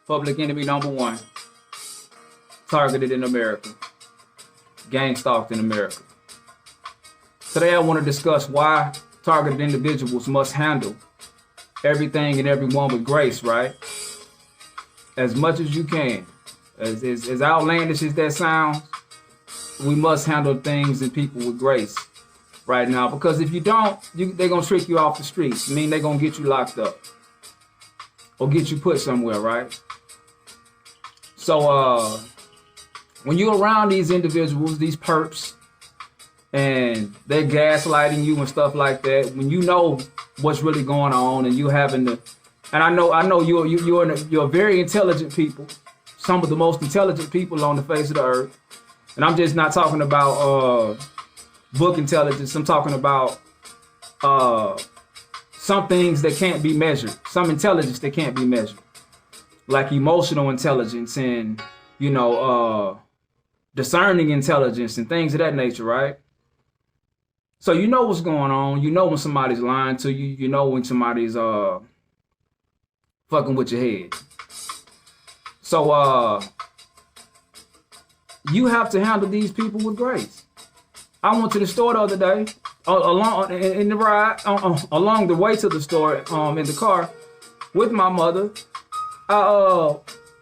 Public enemy number one, targeted in America, gang stalked in America. Today I want to discuss why targeted individuals must handle everything and everyone with grace, right? As much as you can. As outlandish as that sounds, we must handle things and people with grace right now. Because if you don't, they're going to trick you off the streets. I mean, they're going to get you locked up or get you put somewhere, right? So when you're around these individuals, these perps, and they're gaslighting you and stuff like that, when you know what's really going on and you having to, and I know you're very intelligent people, some of the most intelligent people on the face of the earth. And I'm just not talking about book intelligence. I'm talking about some things that can't be measured, some intelligence that can't be measured, like emotional intelligence and, discerning intelligence and things of that nature, right? So you know what's going on. You know when somebody's lying to you. You know when somebody's fucking with your head. So you have to handle these people with grace. I went to the store the other day, along in the ride, along the way to the store, in the car with my mother. I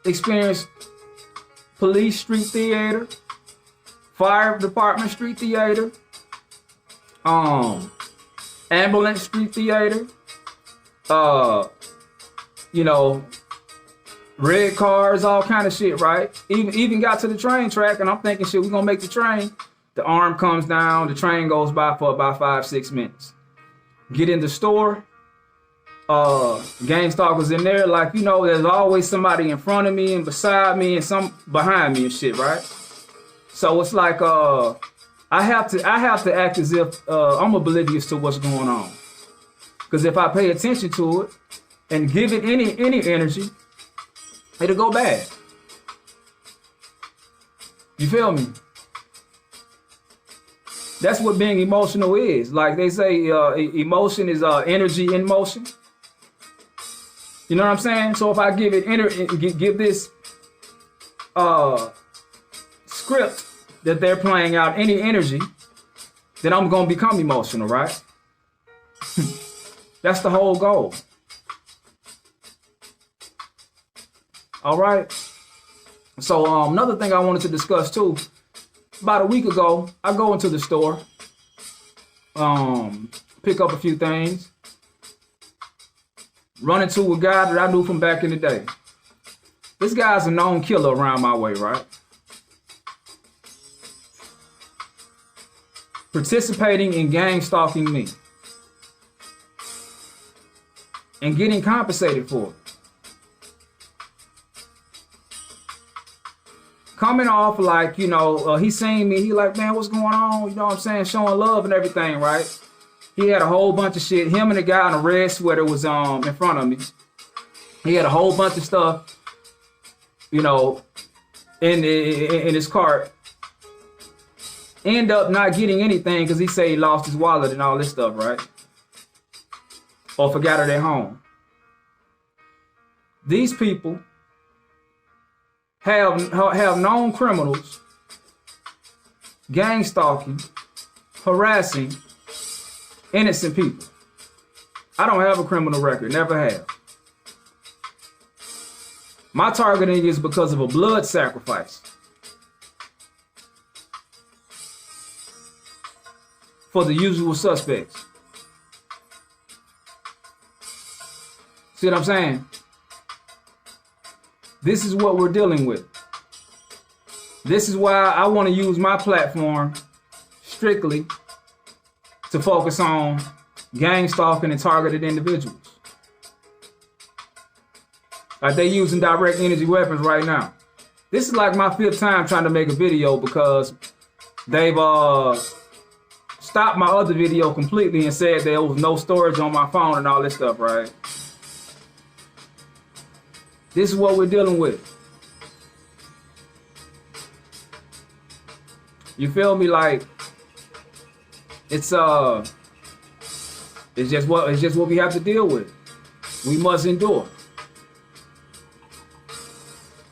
experienced police street theater, fire department street theater, ambulance street theater, red cars, all kind of shit, right? Even got to the train track, and I'm thinking, shit, we're gonna make the train. The arm comes down, the train goes by for about 5-6 minutes. Get in the store, gang stalkers in there, like, there's always somebody in front of me and beside me and some behind me and shit, right? So it's like I have to act as if I'm oblivious to what's going on. Because if I pay attention to it and give it any energy, it'll go bad. You feel me? That's what being emotional is. Like they say, emotion is energy in motion. You know what I'm saying? So if I give it give this script that they're playing out any energy, then I'm gonna become emotional, right? That's the whole goal. All right. So another thing I wanted to discuss too. About a week ago, I go into the store, pick up a few things, run into a guy that I knew from back in the day. This guy's a known killer around my way, right? Participating in gang stalking me and getting compensated for it. Coming off like, he seen me, he like, man, what's going on? You know what I'm saying? Showing love and everything, right? He had a whole bunch of shit. Him and the guy in a red sweater was in front of me. He had a whole bunch of stuff, in his cart. End up not getting anything because he said he lost his wallet and all this stuff, right? Or forgot it at home. These people have known criminals, gang stalking, harassing innocent people. I don't have a criminal record, never have. My targeting is because of a blood sacrifice for the usual suspects. See what I'm saying? This is what we're dealing with. This is why I want to use my platform strictly to focus on gang stalking and targeted individuals. Like they using direct energy weapons right now. This is like my 5th time trying to make a video because they've stopped my other video completely and said there was no storage on my phone and all this stuff, right? This is what we're dealing with. You feel me? Like it's just what we have to deal with. We must endure.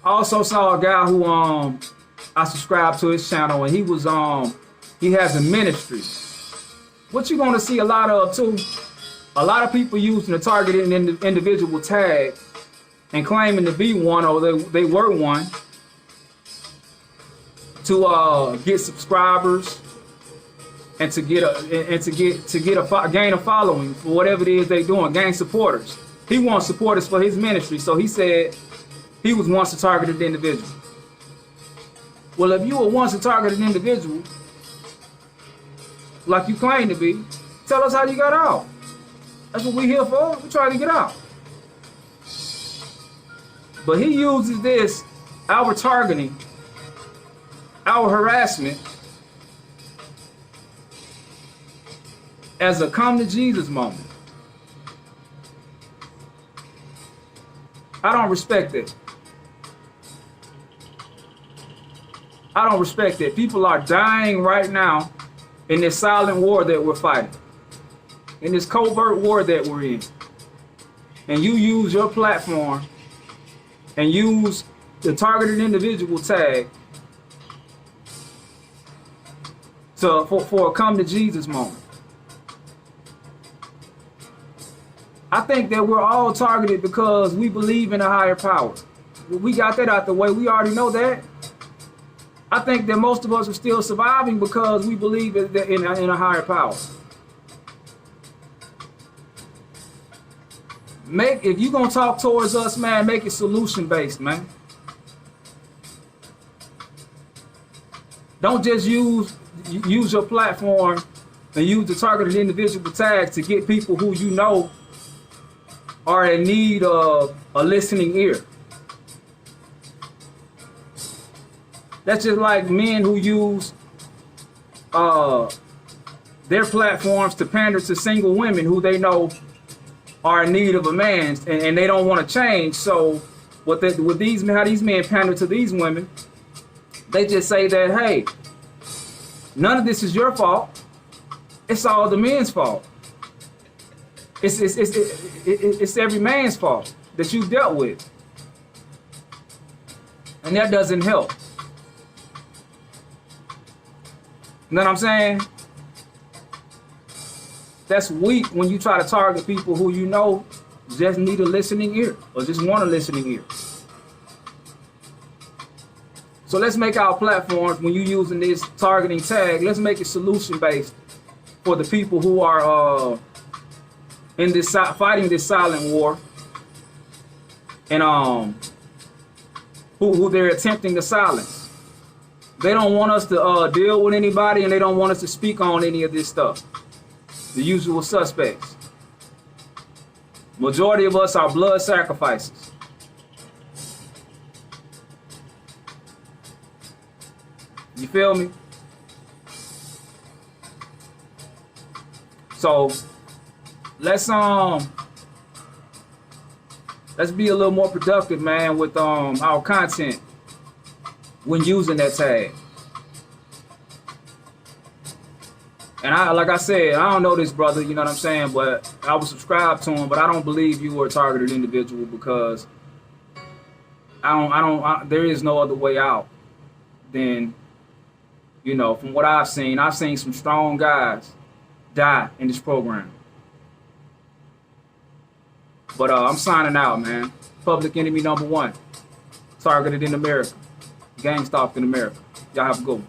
I also saw a guy who I subscribed to his channel, and he has a ministry. What you're gonna see a lot of too, a lot of people using the targeted individual tag and claiming to be one, or they were one, to get subscribers and to gain a following for whatever it is they doing, gain supporters. He wants supporters for his ministry, so he said he was once a targeted individual. Well, if you were once a targeted individual, like you claim to be, tell us how you got out. That's what we're here for. We're trying to get out. But he uses this, our targeting, our harassment, as a come to Jesus moment. I don't respect it. I don't respect it. People are dying right now in this silent war that we're fighting, in this covert war that we're in. And you use your platform and use the targeted individual tag for a come to Jesus moment. I think that we're all targeted because we believe in a higher power. We got that out the way. We already know that. I think that most of us are still surviving because we believe in a higher power. If you're gonna talk towards us, man, make it solution based, man. Don't just use your platform and use the targeted individual tag to get people who you know are in need of a listening ear. That's just like men who use their platforms to pander to single women who they know are in need of a man, and they don't want to change. So how these men pander to these women, they just say that, hey, none of this is your fault. It's all the men's fault. It's every man's fault that you dealt with. And that doesn't help. You know what I'm saying? That's weak when you try to target people who you know just need a listening ear or just want a listening ear. So let's make our platforms, when you're using this targeting tag, let's make it solution based for the people who are in this fighting this silent war, and who they're attempting to silence. They don't want us to deal with anybody, and they don't want us to speak on any of this stuff. The usual suspects. Majority of us are blood sacrifices. You feel me? So let's be a little more productive, man, with our content when using that tag. And like I said, I don't know this brother, you know what I'm saying, but I was subscribed to him, but I don't believe you were a targeted individual, because there is no other way out than, you know, from what I've seen some strong guys die in this program. But I'm signing out, man. Public enemy number one. Targeted in America. Gang stalked in America. Y'all have a good one.